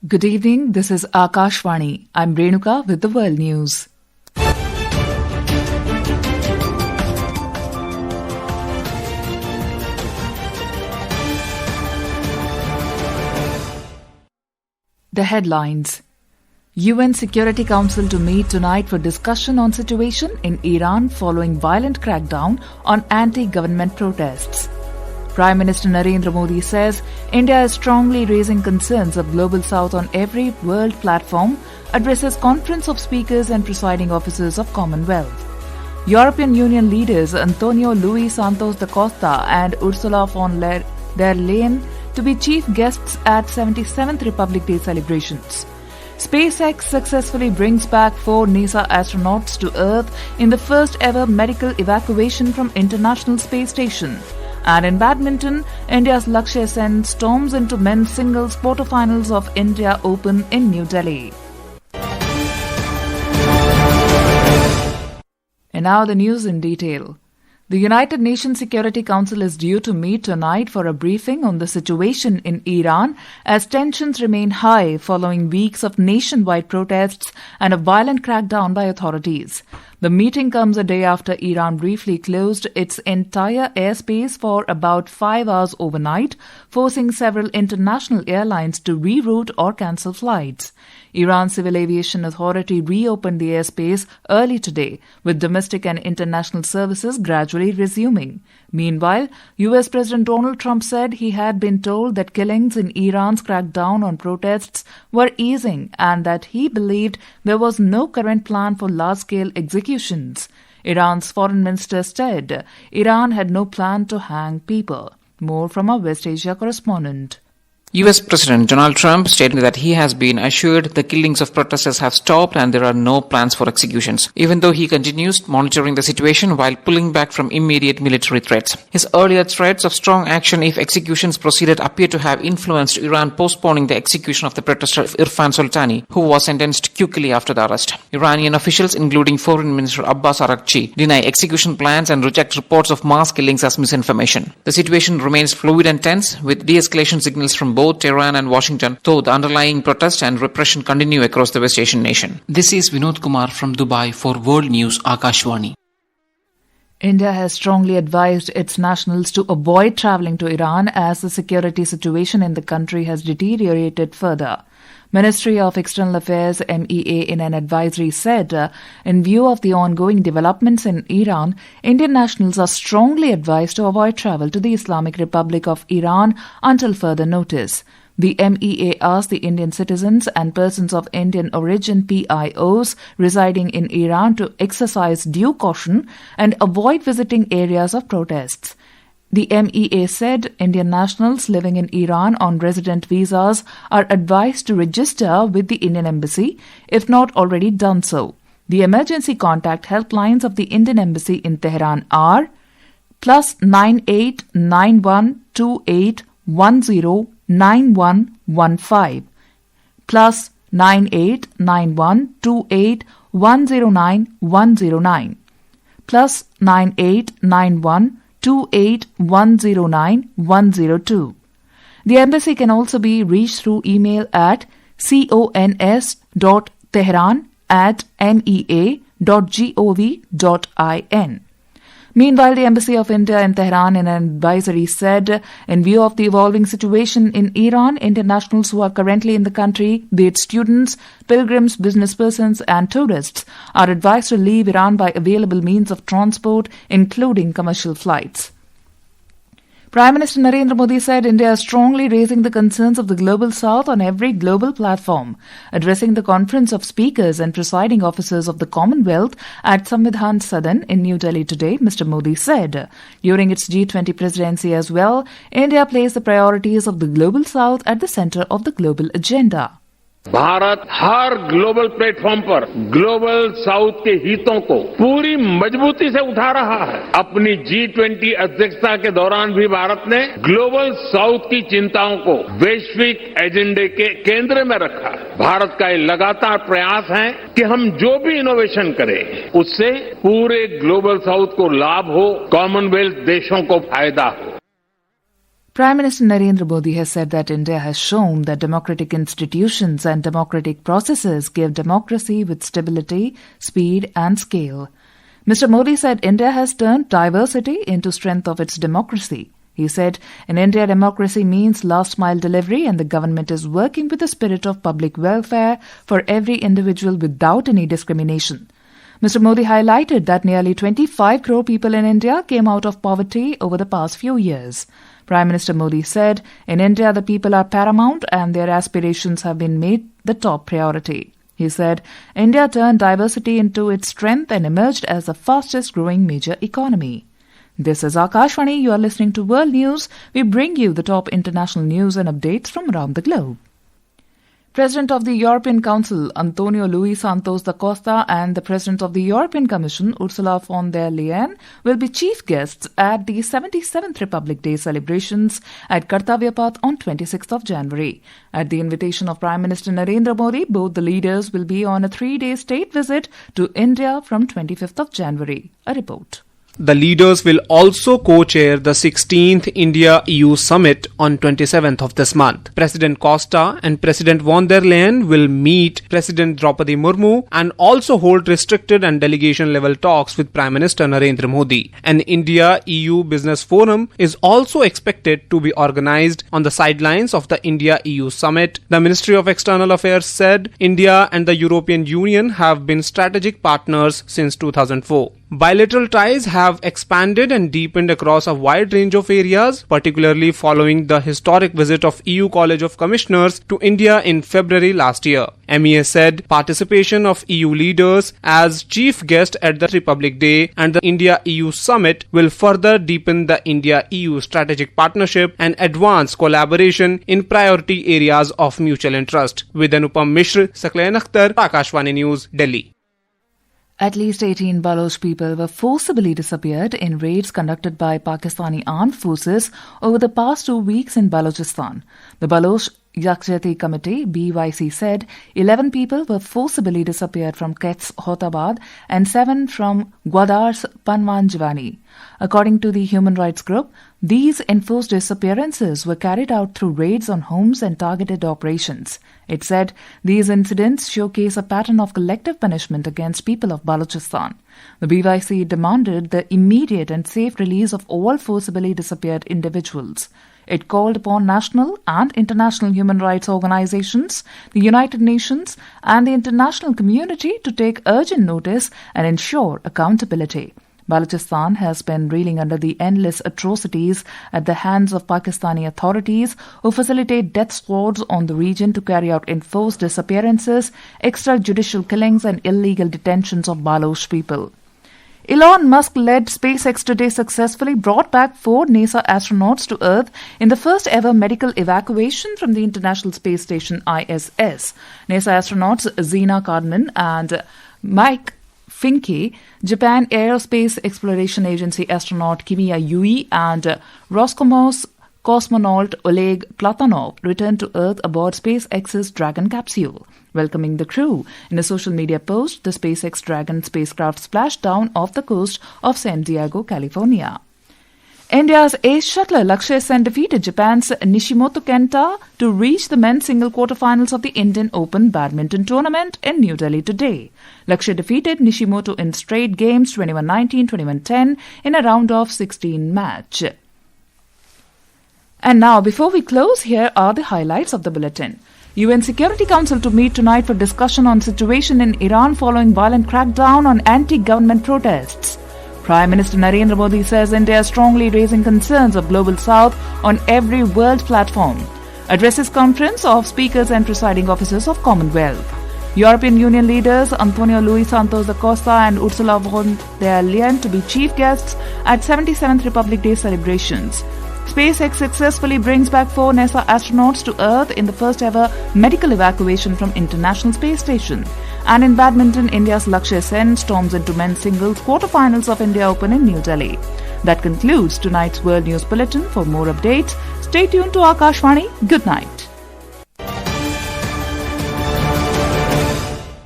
Good evening, this is Akashvani. I'm Renuka with the World News. The headlines. UN Security Council to meet tonight for discussion on situation in Iran following violent crackdown on anti-government protests. Prime Minister Narendra Modi says India is strongly raising concerns of Global South on every world platform, addresses Conference of Speakers and Presiding Officers of Commonwealth. European Union leaders Antonio Luis Santos da Costa and Ursula von der Leyen to be chief guests at 77th Republic Day celebrations. SpaceX successfully brings back 4 NASA astronauts to Earth in the first ever medical evacuation from International Space Station. And in badminton, India's Lakshya Sen storms into men's singles quarterfinals of India Open in New Delhi. And now the news in detail. The United Nations Security Council is due to meet tonight for a briefing on the situation in Iran as tensions remain high following weeks of nationwide protests and a violent crackdown by authorities. The meeting comes a day after Iran briefly closed its entire airspace for about 5 hours overnight, forcing several international airlines to reroute or cancel flights. Iran's Civil Aviation Authority reopened the airspace early today, with domestic and international services gradually resuming. Meanwhile, US President Donald Trump said he had been told that killings in Iran's crackdown on protests were easing and that he believed there was no current plan for large-scale executions. Iran's foreign minister said Iran had no plan to hang people. More from our West Asia correspondent. US President Donald Trump stated that he has been assured the killings of protesters have stopped and there are no plans for executions, even though he continues monitoring the situation while pulling back from immediate military threats. His earlier threats of strong action if executions proceeded appear to have influenced Iran postponing the execution of the protester Irfan Soltani, who was sentenced quickly after the arrest. Iranian officials, including Foreign Minister Abbas Araghchi, deny execution plans and reject reports of mass killings as misinformation. The situation remains fluid and tense, with de-escalation signals from both Tehran and Washington, though the underlying protests and repression continue across the West Asian nation. This is Vinod Kumar from Dubai for World News Akashvani. India has strongly advised its nationals to avoid travelling to Iran as the security situation in the country has deteriorated further. Ministry of External Affairs MEA in an advisory said, in view of the ongoing developments in Iran, Indian nationals are strongly advised to avoid travel to the Islamic Republic of Iran until further notice. The MEA asked the Indian citizens and persons of Indian origin PIOs residing in Iran to exercise due caution and avoid visiting areas of protests. The MEA said Indian nationals living in Iran on resident visas are advised to register with the Indian Embassy, if not already done so. The emergency contact helplines of the Indian Embassy in Tehran are +98 91 28 10 9115, +98 91 28 109 109, +98 91 28 109 102. The embassy can also be reached through email at cons.tehran@mea.gov.in. Meanwhile, the Embassy of India in Tehran in an advisory said, in view of the evolving situation in Iran, Indian nationals who are currently in the country, be it students, pilgrims, business persons and tourists, are advised to leave Iran by available means of transport, including commercial flights. Prime Minister Narendra Modi said India is strongly raising the concerns of the Global South on every global platform. Addressing the Conference of Speakers and Presiding Officers of the Commonwealth at Samvidhan Sadan in New Delhi today, Mr. Modi said, during its G20 presidency as well, India placed the priorities of the Global South at the center of the global agenda. Bharat her global platform पर global south के हितों को पूरी मजबूती से उठा रहा है। अपनी G20 अध्यक्षता के दौरान भी भारत ने ग्लोबल साउथ की चिंताओं को वैश्विक एजेंडे के केंद्र में रखा है। भारत का ये लगातार प्रयास है कि हम जो भी इनोवेशन करें उससे पूरे ग्लोबल साउथ को लाभ हो, कॉमनवेल्थ देशों को फायदा हो। Prime Minister Narendra Modi has said that India has shown that democratic institutions and democratic processes give democracy with stability, speed and scale. Mr. Modi said India has turned diversity into strength of its democracy. He said, in India, democracy means last-mile delivery and the government is working with the spirit of public welfare for every individual without any discrimination. Mr. Modi highlighted that nearly 25 crore people in India came out of poverty over the past few years. Prime Minister Modi said, in India, the people are paramount and their aspirations have been made the top priority. He said, India turned diversity into its strength and emerged as the fastest-growing major economy. This is Akashvani. You are listening to World News. We bring you the top international news and updates from around the globe. President of the European Council, Antonio Luis Santos da Costa, and the President of the European Commission, Ursula von der Leyen, will be chief guests at the 77th Republic Day celebrations at Kartavya Path on 26th of January. At the invitation of Prime Minister Narendra Modi, both the leaders will be on a 3-day state visit to India from 25th of January. A report. The leaders will also co-chair the 16th India-EU Summit on 27th of this month. President Costa and President von der Leyen will meet President Draupadi Murmu and also hold restricted and delegation-level talks with Prime Minister Narendra Modi. An India-EU Business Forum is also expected to be organized on the sidelines of the India-EU Summit. The Ministry of External Affairs said India and the European Union have been strategic partners since 2004. Bilateral ties have expanded and deepened across a wide range of areas, particularly following the historic visit of EU College of Commissioners to India in February last year. MEA said participation of EU leaders as chief guest at the Republic Day and the India-EU Summit will further deepen the India-EU strategic partnership and advance collaboration in priority areas of mutual interest. With Anupam Mishra, Saklayan Akhtar, Akashvani News, Delhi. At least 18 Baloch people were forcibly disappeared in raids conducted by Pakistani armed forces over the past 2 weeks in Balochistan. The Baloch Yakshati Committee, BYC, said 11 people were forcibly disappeared from Kets Hotabad and 7 from Gwadar's Panwan Jivani. According to the human rights group, these enforced disappearances were carried out through raids on homes and targeted operations. It said these incidents showcase a pattern of collective punishment against people of Balochistan. The BYC demanded the immediate and safe release of all forcibly disappeared individuals. It called upon national and international human rights organizations, the United Nations, and the international community to take urgent notice and ensure accountability. Balochistan has been reeling under the endless atrocities at the hands of Pakistani authorities who facilitate death squads on the region to carry out enforced disappearances, extrajudicial killings and illegal detentions of Baloch people. Elon Musk-led SpaceX today successfully brought back 4 NASA astronauts to Earth in the first ever medical evacuation from the International Space Station ISS. NASA astronauts Zena Cardman and Mike Finke, Japan Aerospace Exploration Agency astronaut Kimiya Yui and Roscosmos cosmonaut Oleg Platonov returned to Earth aboard SpaceX's Dragon capsule. Welcoming the crew, in a social media post, the SpaceX Dragon spacecraft splashed down off the coast of San Diego, California. India's ace shuttler Lakshya Sen defeated Japan's Nishimoto Kenta to reach the men's single quarterfinals of the Indian Open badminton tournament in New Delhi today. Lakshya defeated Nishimoto in straight games 21-19, 21-10 in a round of 16 match. And now, before we close, here are the highlights of the bulletin. UN Security Council to meet tonight for discussion on situation in Iran following violent crackdown on anti-government protests. Prime Minister Narendra Modi says India is strongly raising concerns of Global South on every world platform. Addresses conference of speakers and presiding officers of Commonwealth. European Union leaders Antonio Luis Santos da Costa and Ursula von der Leyen to be chief guests at 77th Republic Day celebrations. SpaceX successfully brings back 4 NASA astronauts to Earth in the first ever medical evacuation from International Space Station. And in badminton, India's Lakshya Sen storms into men's singles quarterfinals of India Open in New Delhi. That concludes tonight's World News Bulletin. For more updates, stay tuned to Akashvani. Good night.